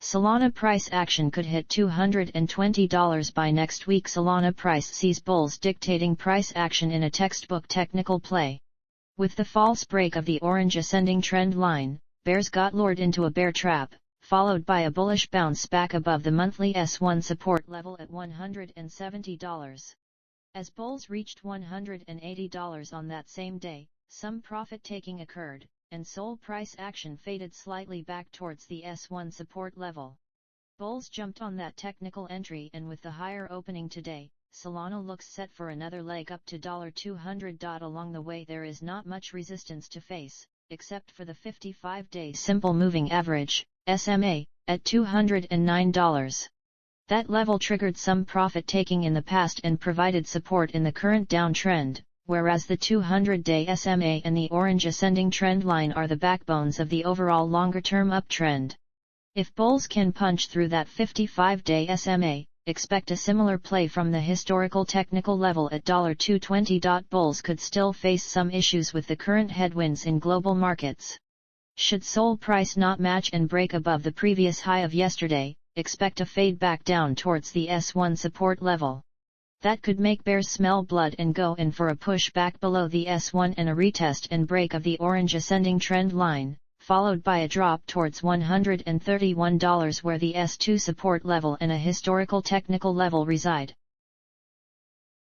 Solana price action could hit $220 by next week. Solana price sees bulls dictating price action in a textbook technical play. With the false break of the orange ascending trend line, bears got lured into a bear trap, followed by a bullish bounce back above the monthly S1 support level at $170. As bulls reached $180 on that same day, some profit-taking occurred, and SOL price action faded slightly back towards the S1 support level. Bulls jumped on that technical entry, and with the higher opening today, Solana looks set for another leg up to $200. Along the way there is not much resistance to face, except for the 55-day simple moving average, SMA, at $209. That level triggered some profit-taking in the past and provided support in the current downtrend, whereas the 200-day SMA and the orange ascending trend line are the backbones of the overall longer-term uptrend. If bulls can punch through that 55-day SMA, expect a similar play from the historical technical level at $220. Bulls could still face some issues with the current headwinds in global markets. Should SOL price not match and break above the previous high of yesterday, expect a fade back down towards the S1 support level. That could make bears smell blood and go in for a push back below the S1 and a retest and break of the orange ascending trend line, followed by a drop towards $131 where the S2 support level and a historical technical level reside.